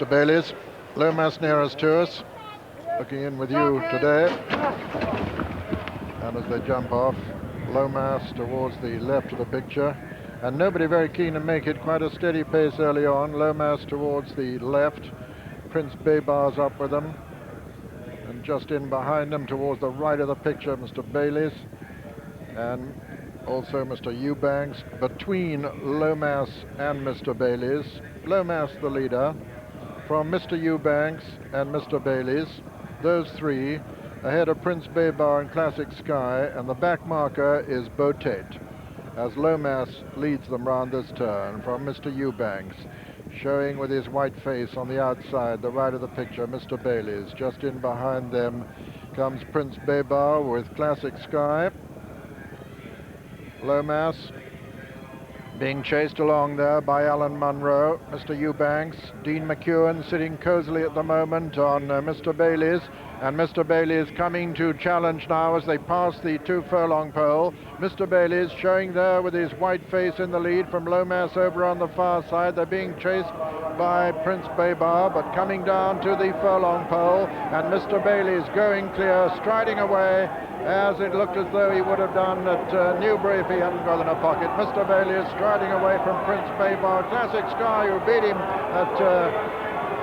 Mr. Bayliss, Lomax nearest to us, looking in with you today. And as they jump off, Lomax towards the left of the picture. And nobody very keen to make it, quite a steady pace early on. Lomax towards the left. Prince Babar's up with them. And just in behind them towards the right of the picture, Mr. Bayliss. And also Mr. Eubanks. Between Lomax and Mr. Bayliss. Lomax the leader. From Mr. Eubanks and Mr. Bayliss, those three ahead of Prince Babar and Classic Sky, and the back marker is Botate, as Lomax leads them round this turn from Mr. Eubanks, showing with his white face on the outside, the right of the picture, Mr. Bayliss. Just in behind them comes Prince Babar with Classic Sky. Lomax being chased along there by Alan Munro, Mr. Eubanks, Dean McEwen sitting cozily at the moment on Mr. Bayliss, and Mr. Bayliss coming to challenge now as they pass the 2 furlong pole. Mr. Bayliss showing there with his white face in the lead from Lomax over on the far side. They're being chased by Prince Babar, but coming down to the furlong pole, and Mr. Bayliss going clear, striding away, as it looked as though he would have done at Newbury if he hadn't got in a pocket. Mr. Bayliss striding away from Prince Babar. Classic Sky, who beat him at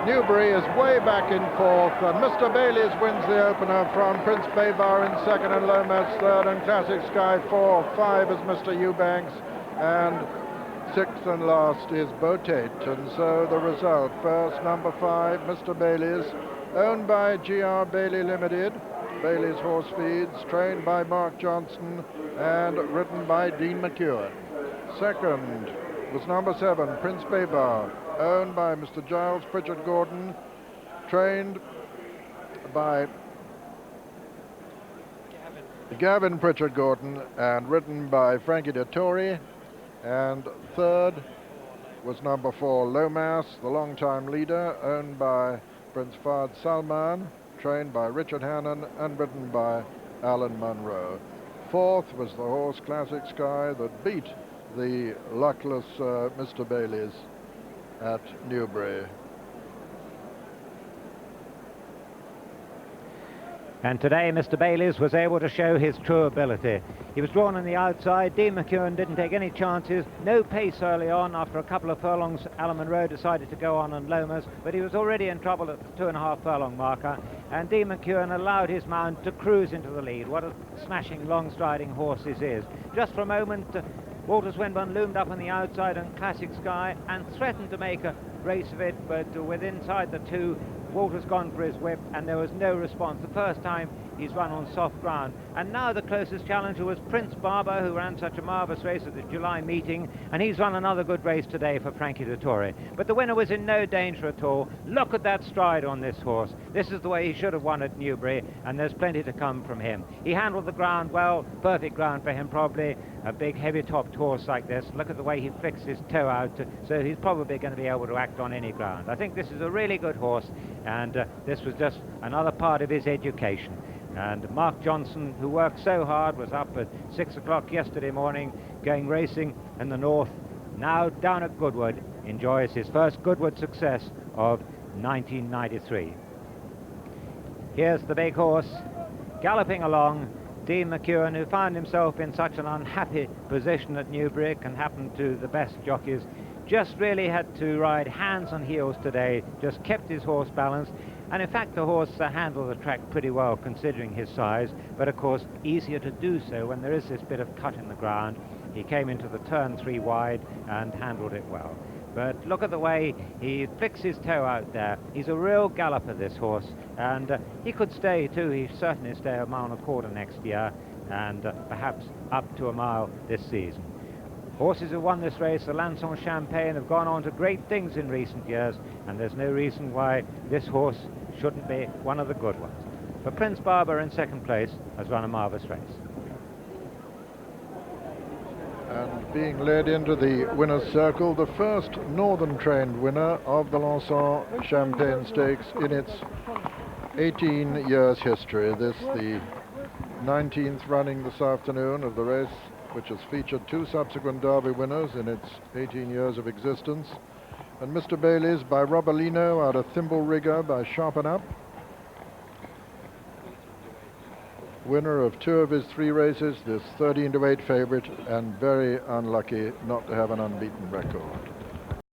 Newbury, is way back in fourth, and Mr. Bayliss wins the opener from Prince Babar in second and Lomax third, and Classic Sky 4. 5 is Mr. Eubanks, and sixth and last is Botate. And so the result: first, number 5, Mr. Bayliss, owned by G.R. Bailey Limited. Bailey's Horse Feeds, trained by Mark Johnson and ridden by Dean McEwen. Second was number 7, Prince Babar, owned by Mr. Giles Pritchard Gordon, trained by Gavin Pritchard Gordon and ridden by Frankie Dettori. And third was number 4, Lomax, the long-time leader, owned by Prince Fahd Salman, trained by Richard Hannon and ridden by Alan Munro. Fourth was the horse Classic Sky that beat the luckless Mr. Bayliss at Newbury. And today Mr. Bayliss was able to show his true ability. He was drawn on the outside. Dean McEwen didn't take any chances. No pace early on. After a couple of furlongs, Alan Munro decided to go on Lomas, but he was already in trouble at the 2.5 furlong marker, and Dean McEwen allowed his mount to cruise into the lead. What a smashing, long-striding horse this is. Just for a moment, Walter Swinburne loomed up on the outside on Classic Sky and threatened to make a race of it, but with inside the 2, Walter's gone for his whip, and there was no response. The first time he's run on soft ground. And now the closest challenger was Prince Babar, who ran such a marvellous race at the July meeting, and he's run another good race today for Frankie Dettori. But the winner was in no danger at all. Look at that stride on this horse. This is the way he should have won at Newbury, and there's plenty to come from him. He handled the ground well, perfect ground for him probably. A big heavy-topped horse like this, look at the way he flicks his toe out, so he's probably going to be able to act on any ground. I think this is a really good horse, and this was just another part of his education. And Mark Johnson, who worked so hard, was up at 6 o'clock yesterday morning going racing in the north, now down at Goodwood, enjoys his first Goodwood success of 1993. Here's the big horse galloping along. Dean McEwen, who found himself in such an unhappy position at Newbury, can happen to the best jockeys, just really had to ride hands and heels today, just kept his horse balanced, and in fact the horse handled the track pretty well considering his size, but of course easier to do so when there is this bit of cut in the ground. He came into the turn 3 wide and handled it well. But look at the way he flicks his toe out there. He's a real galloper, this horse, and he could stay too. He certainly stay 1.25 miles next year, and perhaps up to 1 mile this season. Horses who won this race, the Lanson Champagne, have gone on to great things in recent years, and there's no reason why this horse shouldn't be one of the good ones. But Prince Babar in second place has run a marvellous race. And being led into the winner's circle, the first northern trained winner of the Lanson Champagne Stakes in its 18 years history. This the 19th running this afternoon of the race, which has featured 2 subsequent Derby winners in its 18 years of existence. And Mr. Bailey's by Robolino out of Thimble Rigger by Sharpen Up. Winner of 2 of his 3 races, this 13-to-8 favorite, and very unlucky not to have an unbeaten record.